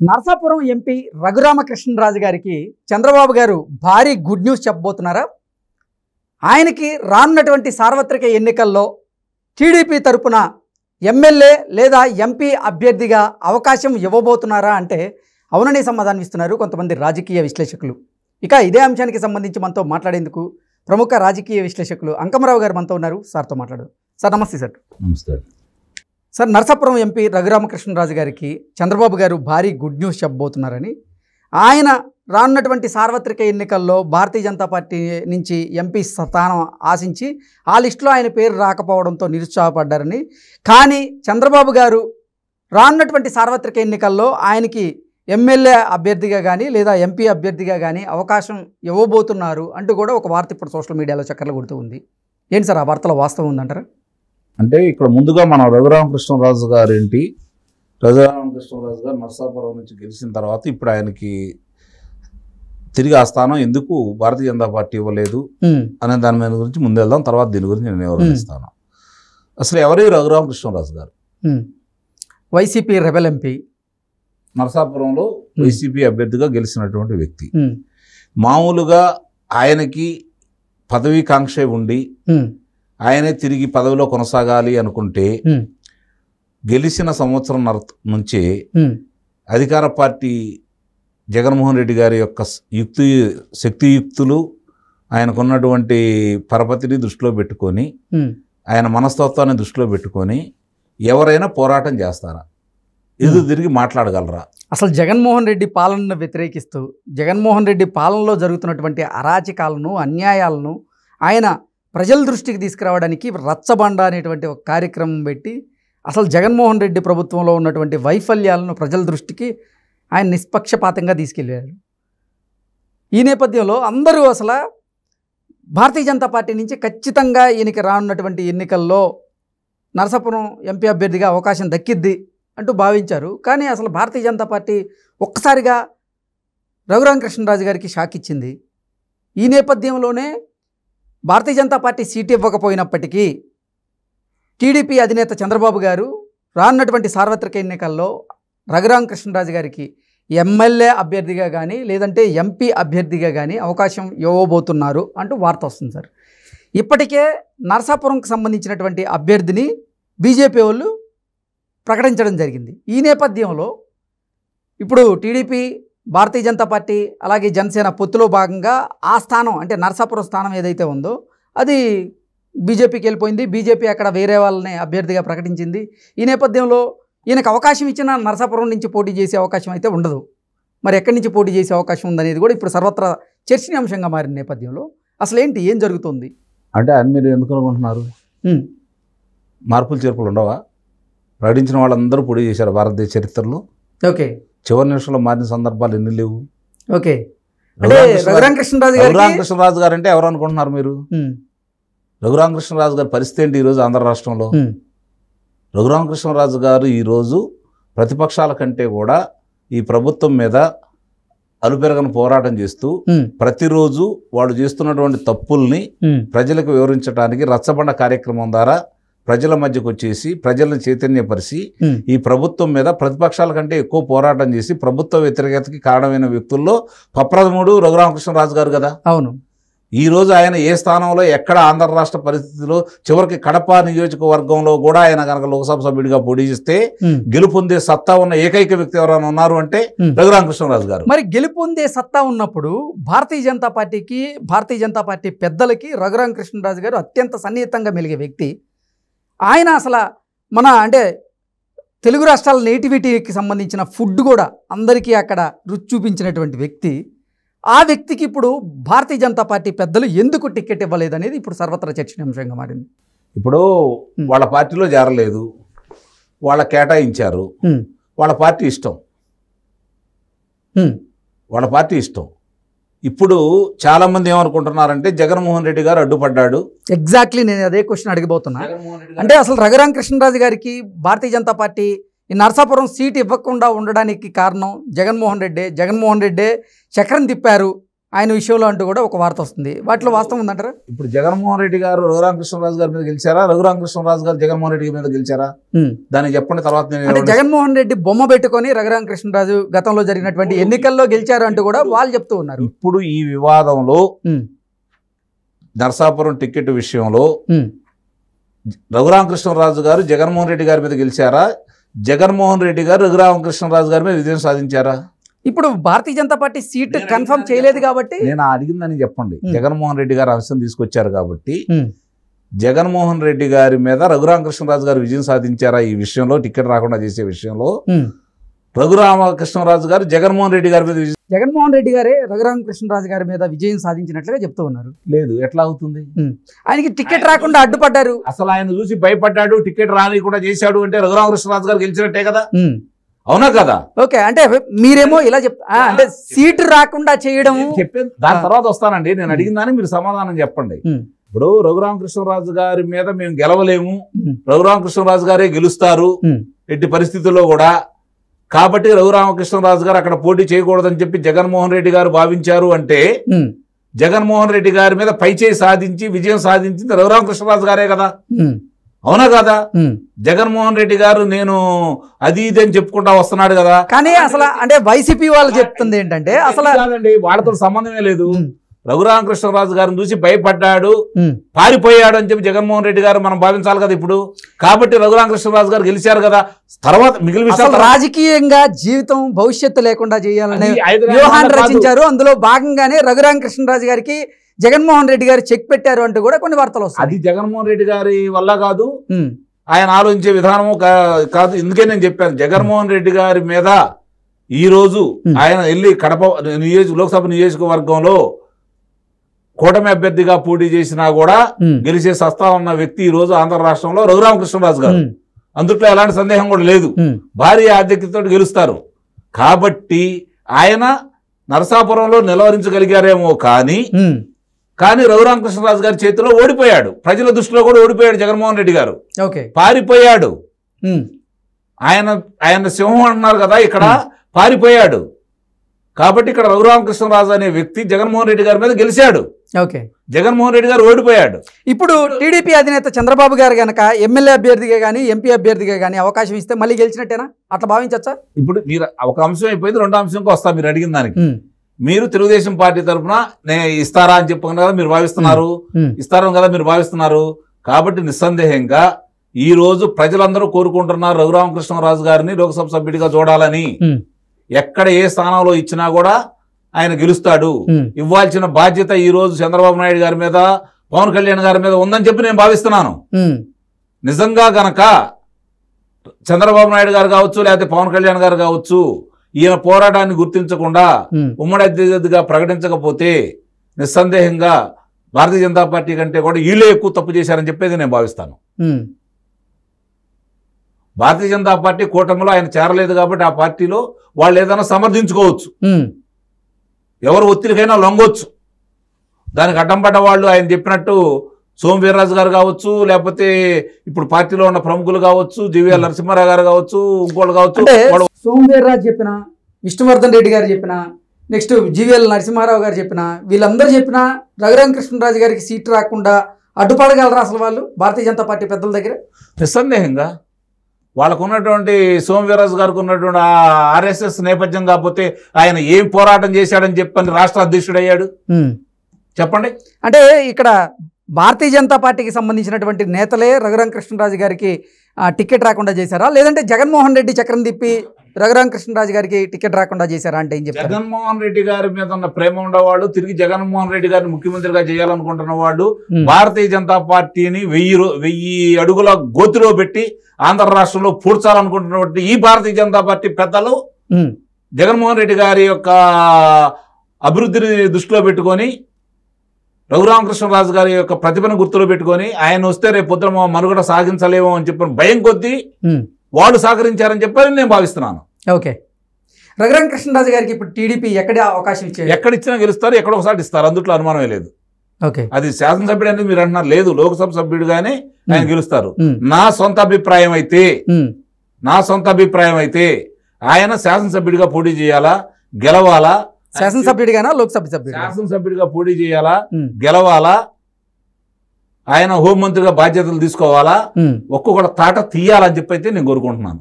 Narasapuram MP Raghuramakrishnaraju గారికి చంద్రబాబు గారు భారీ గుడ్ న్యూస్ చెప్పబోతున్నారా? ఆయనకి రానున్నటువంటి సార్వత్రిక ఎన్నికల్లో టీడీపీ తరపున ఎమ్మెల్యే లేదా ఎంపీ అభ్యర్థిగా అవకాశం ఇవ్వబోతున్నారా అంటే అవుననే సమాధానం ఇస్తున్నారు కొంతమంది రాజకీయ విశ్లేషకులు. ఇక ఇదే అంశానికి సంబంధించి మనతో మాట్లాడేందుకు ప్రముఖ రాజకీయ విశ్లేషకులు అంకమరావు గారు మనతో ఉన్నారు. సార్తో మాట్లాడు. సార్ నమస్తే. సార్ నమస్తే. సార్, నరసాపురం ఎంపీ రఘురామకృష్ణరాజు గారికి చంద్రబాబు గారు భారీ గుడ్ న్యూస్ చెప్పబోతున్నారని, ఆయన రానున్నటువంటి సార్వత్రిక ఎన్నికల్లో భారతీయ జనతా పార్టీ నుంచి ఎంపీ స్థానం ఆశించి ఆ లిస్టులో ఆయన పేరు రాకపోవడంతో నిరుత్సాహపడ్డారని, కానీ చంద్రబాబు గారు రానున్నటువంటి సార్వత్రిక ఎన్నికల్లో ఆయనకి ఎమ్మెల్యే అభ్యర్థిగా కానీ లేదా ఎంపీ అభ్యర్థిగా కానీ అవకాశం ఇవ్వబోతున్నారు అంటూ కూడా ఒక వార్త ఇప్పుడు సోషల్ మీడియాలో చక్కర్లు కొడుతూ ఉంది. ఏంటి సార్, ఆ వార్తలో వాస్తవం ఉందంటారా? అంటే ఇక్కడ ముందుగా మనం రఘురామకృష్ణరాజు గారేంటి, రఘురామకృష్ణరాజు గారు నరసాపురం నుంచి గెలిచిన తర్వాత ఇప్పుడు ఆయనకి తిరిగి ఆ స్థానం ఎందుకు భారతీయ జనతా పార్టీ ఇవ్వలేదు అనే దాని మీద గురించి ముందు వెళ్దాం, తర్వాత దీని గురించి నేను వివరిస్తాను. అసలు ఎవరి రఘురామకృష్ణరాజు గారు? వైసీపీ రెబెల్ ఎంపీ, నరసాపురంలో వైసీపీ అభ్యర్థిగా గెలిచినటువంటి వ్యక్తి. మామూలుగా ఆయనకి పదవీకాంక్ష ఉండి ఆయనే తిరిగి పదవిలో కొనసాగాలి అనుకుంటే గెలిచిన సంవత్సరం నుంచే అధికార పార్టీ జగన్మోహన్ రెడ్డి గారి యొక్క శక్తియుక్తులు ఆయనకున్నటువంటి పరపతిని దృష్టిలో పెట్టుకొని, ఆయన మనస్తత్వాన్ని దృష్టిలో పెట్టుకొని ఎవరైనా పోరాటం చేస్తారా? ఎదురు తిరిగి మాట్లాడగలరా? అసలు జగన్మోహన్ రెడ్డి పాలనను వ్యతిరేకిస్తూ జగన్మోహన్ రెడ్డి పాలనలో జరుగుతున్నటువంటి అరాచకాలను, అన్యాయాలను ఆయన ప్రజల దృష్టికి తీసుకురావడానికి రచ్చబండ అనేటువంటి ఒక కార్యక్రమం పెట్టి అసలు జగన్మోహన్ రెడ్డి ప్రభుత్వంలో ఉన్నటువంటి వైఫల్యాలను ప్రజల దృష్టికి ఆయన నిష్పక్షపాతంగా తీసుకెళ్ళారు. ఈ నేపథ్యంలో అందరూ అసలు భారతీయ జనతా పార్టీ నుంచి ఖచ్చితంగా ఈయనకి రానున్నటువంటి ఎన్నికల్లో నరసాపురం ఎంపీ అభ్యర్థిగా అవకాశం దక్కిద్ది అంటూ భావించారు. కానీ అసలు భారతీయ జనతా పార్టీ ఒక్కసారిగా రఘురామకృష్ణరాజు గారికి షాక్ ఇచ్చింది. ఈ నేపథ్యంలోనే Bharatiya Janata party seat ఇవ్వకపోయినప్పటికీ TDP అధినేత చంద్రబాబు గారు రానున్నటువంటి సార్వత్రిక ఎన్నికల్లో రఘురామకృష్ణరాజు గారికి ఎమ్మెల్యే అభ్యర్థిగా కానీ లేదంటే ఎంపీ అభ్యర్థిగా కానీ అవకాశం ఇవ్వబోతున్నారు అంటూ వార్త వస్తుంది. సార్, ఇప్పటికే నరసాపురంకి సంబంధించినటువంటి అభ్యర్థిని బీజేపీ వాళ్ళు ప్రకటించడం జరిగింది. ఈ నేపథ్యంలో ఇప్పుడు టీడీపీ, భారతీయ జనతా పార్టీ అలాగే జనసేన పొత్తులో భాగంగా ఆ స్థానం అంటే నరసాపురం స్థానం ఏదైతే ఉందో అది బీజేపీకి వెళ్ళిపోయింది. బీజేపీ అక్కడ వేరే వాళ్ళని అభ్యర్థిగా ప్రకటించింది. ఈ నేపథ్యంలో ఈయనకు అవకాశం ఇచ్చినా నరసాపురం నుంచి పోటీ చేసే అవకాశం అయితే ఉండదు. మరి ఎక్కడి నుంచి పోటీ చేసే అవకాశం ఉందనేది కూడా ఇప్పుడు సర్వత్రా చర్చనీయాంశంగా మారిన నేపథ్యంలో అసలు ఏంటి, ఏం జరుగుతుంది అంటే అని మీరు ఎందుకు అనుకుంటున్నారు? మార్పులు చేర్పులు ఉండవా? ప్రకటించిన వాళ్ళందరూ పోటీ చేశారు భారతదేశ చరిత్రలో. ఓకే, చివరి నిమిషంలో మారిన సందర్భాలు ఎన్ని లేవు? ఓకే, రఘురామకృష్ణరాజు గారు అంటే ఎవరు అనుకుంటున్నారు మీరు? రఘురామకృష్ణరాజు గారి పరిస్థితి ఏంటి ఈరోజు ఆంధ్ర రాష్ట్రంలో? రఘురామకృష్ణరాజు గారు ఈరోజు ప్రతిపక్షాల కంటే కూడా ఈ ప్రభుత్వం మీద అలుపెరగని పోరాటం చేస్తూ ప్రతిరోజు వాళ్ళు చేస్తున్నటువంటి తప్పుల్ని ప్రజలకు వివరించడానికి రచ్చబండ కార్యక్రమం ద్వారా ప్రజల మధ్యకు వచ్చేసి ప్రజలను చైతన్యపరిచి ఈ ప్రభుత్వం మీద ప్రతిపక్షాల కంటే ఎక్కువ పోరాటం చేసి ప్రభుత్వ వ్యతిరేకతకి కారణమైన వ్యక్తుల్లో ప్రప్రథముడు రఘురామకృష్ణరాజు గారు కదా. అవును. ఈ రోజు ఆయన ఏ స్థానంలో ఎక్కడ ఆంధ్ర రాష్ట్ర పరిస్థితిలో చివరికి కడప నియోజకవర్గంలో కూడా ఆయన కనుక లోక్సభ సభ్యుడిగా పోటీ చేస్తే గెలుపొందే సత్తా ఉన్న ఏకైక వ్యక్తి ఎవరైనా ఉన్నారు అంటే రఘురామకృష్ణరాజు గారు. మరి గెలుపొందే సత్తా ఉన్నప్పుడు భారతీయ జనతా పార్టీకి, భారతీయ జనతా పార్టీ పెద్దలకి రఘురామకృష్ణరాజు గారు అత్యంత సన్నిహితంగా మెలిగే వ్యక్తి. ఆయన అసలు మన అంటే తెలుగు రాష్ట్రాల నేటివిటీకి సంబంధించిన ఫుడ్ కూడా అందరికీ అక్కడ రుచి చూపించినటువంటి వ్యక్తి. ఆ వ్యక్తికి ఇప్పుడు భారతీయ జనతా పార్టీ పెద్దలు ఎందుకు టికెట్ ఇవ్వలేదనేది ఇప్పుడు సర్వత్రా చర్చనీయాంశంగా మారింది. ఇప్పుడు వాళ్ళ పార్టీలో చేరలేదు, వాళ్ళ కేటాయించారు, వాళ్ళ పార్టీ ఇష్టం, వాళ్ళ పార్టీ ఇష్టం. ఇప్పుడు చాలా మంది ఏమనుకుంటున్నారంటే జగన్మోహన్ రెడ్డి గారు అడ్డుపడ్డాడు. ఎగ్జాక్ట్లీ, నేను అదే క్వశ్చన్ అడగబోతున్నా. అంటే అసలు రఘురామకృష్ణరాజు గారికి భారతీయ జనతా పార్టీ ఈ నరసాపురం సీటు ఇవ్వకుండా ఉండడానికి కారణం జగన్మోహన్ రెడ్డే చక్రం తిప్పారు, ఆయన విషయంలో అంటూ కూడా ఒక వార్త వస్తుంది. వాటిలో వాస్తవం ఉందంటారా? ఇప్పుడు జగన్మోహన్ రెడ్డి గారు రఘురామకృష్ణరాజు గారి మీద గెలిచారా, రఘురామకృష్ణరాజు గారు జగన్మోహన్ రెడ్డి మీద గెలిచారా? దానికి చెప్పండి. తర్వాత అంటే జగన్మోహన్ రెడ్డి బొమ్మ పెట్టుకొని రఘురామకృష్ణరాజు గతంలో జరిగినటువంటి ఎన్నికల్లో గెలిచారు అంటూ కూడా వాళ్ళు చెప్తూ ఉన్నారు. ఇప్పుడు ఈ వివాదంలో నరసాపురం టికెట్ విషయంలో రఘురామకృష్ణరాజు గారు జగన్మోహన్ రెడ్డి గారి మీద గెలిచారా, జగన్మోహన్ రెడ్డి గారు రఘురామకృష్ణరాజు గారి మీద విజయం సాధించారా? ఇప్పుడు Bharatiya Janata party seat confirm చేయలేదు కాబట్టి నేను అడిగిందని చెప్పండి. జగన్మోహన్ రెడ్డి గారు అంశం తీసుకొచ్చారు కాబట్టి జగన్మోహన్ రెడ్డి గారి మీద రఘురామకృష్ణరాజు గారు విజయం సాధించారా ఈ విషయంలో, టికెట్ రాకుండా చేసే విషయంలో? రఘురామకృష్ణరాజు గారు జగన్మోహన్ రెడ్డి గారి మీద జగన్మోహన్ రెడ్డి గారే రఘురామకృష్ణరాజు గారి మీద విజయం సాధించినట్లుగా చెప్తూ ఉన్నారు. లేదు, ఎట్లా అవుతుంది? ఆయనకి టికెట్ రాకుండా అడ్డుపడ్డారు. అసలు ఆయన చూసి భయపడ్డాడు, టికెట్ రాని కూడా చేశాడు అంటే రఘురామకృష్ణరాజు గారు గెలిచినట్టే కదా, అవునా కదా? ఓకే, అంటే మీరేమో ఇలా అంటే సీటు రాకుండా చేయడం చెప్పేది దాని తర్వాత వస్తానండి. నేను అడిగిన దానికి మీరు సమాధానం చెప్పండి. ఇప్పుడు రఘురామకృష్ణరాజు గారి మీద మేము గెలవలేము, రఘురామకృష్ణరాజు గారే గెలుస్తారు ఎట్టి పరిస్థితుల్లో కూడా, కాబట్టి రఘురామకృష్ణరాజు గారు అక్కడ పోటీ చేయకూడదని చెప్పి జగన్మోహన్ రెడ్డి గారు భావించారు అంటే జగన్మోహన్ రెడ్డి గారి మీద పైచేయి సాధించి విజయం సాధించింది రఘురామకృష్ణరాజు గారే కదా, అవునా కదా? జగన్మోహన్ రెడ్డి గారు నేను అది ఇది అని చెప్పుకుంటా వస్తున్నాడు కదా. కానీ అసలు అంటే వైసీపీ వాళ్ళు చెప్తుంది ఏంటంటే అసలు కాదండి, వాళ్ళతో సంబంధమే లేదు. రఘురామకృష్ణరాజు గారిని చూసి భయపడ్డాడు, పారిపోయాడు అని చెప్పి జగన్మోహన్ రెడ్డి గారు మనం భావించాలి కదా ఇప్పుడు. కాబట్టి రఘురామకృష్ణరాజు గారు గెలిచారు కదా. తర్వాత మిగిలిన విషయాలు రాజకీయంగా జీవితం భవిష్యత్తు లేకుండా చేయాలనే వ్యూహాన్ని రచించారు. అందులో భాగంగానే రఘురామకృష్ణరాజు గారికి జగన్మోహన్ రెడ్డి గారు చెక్ పెట్టారు అంటూ కూడా కొన్ని వార్తలు వస్తాయి. అది జగన్మోహన్ రెడ్డి గారి వల్ల కాదు, ఆయన ఆలోచించే విధానము కాదు. ఇందుకే నేను చెప్పాను, జగన్మోహన్ రెడ్డి గారి మీద ఈ రోజు ఆయన వెళ్ళి కడప లోక్సభ నియోజకవర్గంలో కూటమి అభ్యర్థిగా పోటీ చేసినా కూడా గెలిచే సత్తా ఉన్న వ్యక్తి ఈ రోజు ఆంధ్ర రాష్ట్రంలో రఘురామకృష్ణరాజు గారు. అందుట్లో ఎలాంటి సందేహం కూడా లేదు, భారీ ఆధిక్యతతో గెలుస్తారు. కాబట్టి ఆయన నరసాపురంలో నిలవరించగలిగారేమో కానీ రఘురామకృష్ణరాజు గారి చేతిలో ఓడిపోయాడు. ప్రజల దృష్టిలో కూడా ఓడిపోయాడు జగన్మోహన్ రెడ్డి గారు, పారిపోయాడు. ఆయన సింహం అంటున్నారు కదా, ఇక్కడ పారిపోయాడు. కాబట్టి ఇక్కడ రఘురామకృష్ణరాజు అనే వ్యక్తి జగన్మోహన్ రెడ్డి గారి మీద గెలిచాడు, జగన్మోహన్ రెడ్డి గారు ఓడిపోయాడు. ఇప్పుడు టీడీపీ అధినేత చంద్రబాబు గారు గనక ఎమ్మెల్యే అభ్యర్థిగా కానీ ఎంపీ అభ్యర్థిగా కానీ అవకాశం ఇస్తే మళ్ళీ గెలిచినట్టేనా, అట్లా భావించచ్చా? ఇప్పుడు మీరు ఒక అంశం అయిపోయింది, రెండో అంశంకి వస్తా. మీరు అడిగిన దానికి మీరు తెలుగుదేశం పార్టీ తరఫున ఇస్తారా అని చెప్పకుండా కదా మీరు భావిస్తున్నారు, ఇస్తారని కదా మీరు భావిస్తున్నారు. కాబట్టి నిస్సందేహంగా ఈ రోజు ప్రజలందరూ కోరుకుంటున్నారు రఘురామకృష్ణరాజు గారిని లోక్సభ సభ్యుడిగా చూడాలని. ఎక్కడ ఏ స్థానంలో ఇచ్చినా కూడా ఆయన గెలుస్తాడు. ఇవ్వాల్సిన బాధ్యత ఈ రోజు చంద్రబాబు నాయుడు గారి మీద, పవన్ కళ్యాణ్ గారి మీద ఉందని చెప్పి నేను భావిస్తున్నాను. నిజంగా గనక చంద్రబాబు నాయుడు గారు కావచ్చు, లేకపోతే పవన్ కళ్యాణ్ గారు కావచ్చు, ఈయన పోరాటాన్ని గుర్తించకుండా ఉమ్మడి అభ్యర్థిగా ప్రకటించకపోతే నిస్సందేహంగా భారతీయ జనతా పార్టీ కంటే కూడా వీళ్ళే ఎక్కువ తప్పు చేశారని చెప్పేది నేను భావిస్తాను. భారతీయ జనతా పార్టీ కూటమిలో ఆయన చేరలేదు కాబట్టి ఆ పార్టీలో వాళ్ళు ఏదైనా సమర్థించుకోవచ్చు, ఎవరు ఒత్తిడికైనా లొంగొచ్చు. దానికి అడ్డం పడ్డ వాళ్ళు ఆయన చెప్పినట్టు సోము వీర్రాజు గారు కావచ్చు, లేకపోతే ఇప్పుడు పార్టీలో ఉన్న ప్రముఖులు కావచ్చు, జీవీఎల్ నరసింహారావు గారు కావచ్చు, ఇంకోళ్ళు కావచ్చు. సోము వీర్రాజు చెప్పిన, విష్ణువర్ధన్ రెడ్డి గారు చెప్పిన, నెక్స్ట్ జీవీఎల్ నరసింహారావు గారు చెప్పిన, వీళ్ళందరూ చెప్పిన రఘురామకృష్ణరాజు గారికి సీట్ రాకుండా అడ్డుపడగలరా అసలు వాళ్ళు భారతీయ జనతా పార్టీ పెద్దల దగ్గర? నిస్సందేహంగా వాళ్ళకు ఉన్నటువంటి సోము వీర్రాజు గారికి ఉన్నటువంటి ఆర్ఎస్ఎస్ నేపథ్యం కాకపోతే ఆయన ఏం పోరాటం చేశాడని చెప్పని రాష్ట్ర అధ్యక్షుడు అయ్యాడు చెప్పండి. అంటే ఇక్కడ భారతీయ జనతా పార్టీకి సంబంధించినటువంటి నేతలే రఘురామకృష్ణరాజు గారికి టికెట్ రాకుండా చేశారా, లేదంటే జగన్మోహన్ రెడ్డి చక్రం తిప్పి రఘురామకృష్ణరాజు గారికి టికెట్ రాకుండా చేశారా అంటే ఏం చెప్తారు? జగన్మోహన్ రెడ్డి గారి మీద ఉన్న ప్రేమ ఉండేవాడు, తిరిగి జగన్మోహన్ రెడ్డి గారిని ముఖ్యమంత్రిగా చేయాలనుకుంటున్న వాడు భారతీయ జనతా పార్టీని 1000 అడుగుల గోతిలో పెట్టి ఆంధ్ర రాష్ట్రంలో పూడ్చాలనుకుంటున్నటువంటి ఈ భారతీయ జనతా పార్టీ పెద్దలు జగన్మోహన్ రెడ్డి గారి యొక్క అభివృద్ధిని దృష్టిలో పెట్టుకొని, రఘురామకృష్ణరాజు గారి యొక్క ప్రతిభను గుర్తులో పెట్టుకొని ఆయన వస్తే రేపు పొద్దున మనుగడ సాగించలేమో అని చెప్పిన భయం కొద్దీ వాళ్ళు సహకరించారని చెప్పని నేను భావిస్తున్నాను. ఓకే, రఘురామకృష్ణరాజు గారికి ఇప్పుడు టీడీపీ ఎక్కడ అవకాశం ఇచ్చారు? ఎక్కడ ఇచ్చినా గెలుస్తారు, ఎక్కడ ఒకసారి ఇస్తారు, అందుట్లో అనుమానమే లేదు. ఓకే, అది శాసనసభ్యుడు అనేది మీరు అంటున్నారు, లేదు లోక్సభ సభ్యుడుగానే ఆయన గెలుస్తారు. నా సొంత అభిప్రాయం అయితే ఆయన శాసనసభ్యుడిగా పోటీ చేయాలా, గెలవాలా శాసనసభ్యుడిగానా లోక్సభ సభ్యుడు? శాసనసభ్యుడిగా పోటీ చేయాలా, గెలవాలా, ఆయన హోంమంత్రిగా బాధ్యతలు తీసుకోవాలా, ఒక్కొక్కటి తాట తీయాలని చెప్పి అయితే నేను కోరుకుంటున్నాను.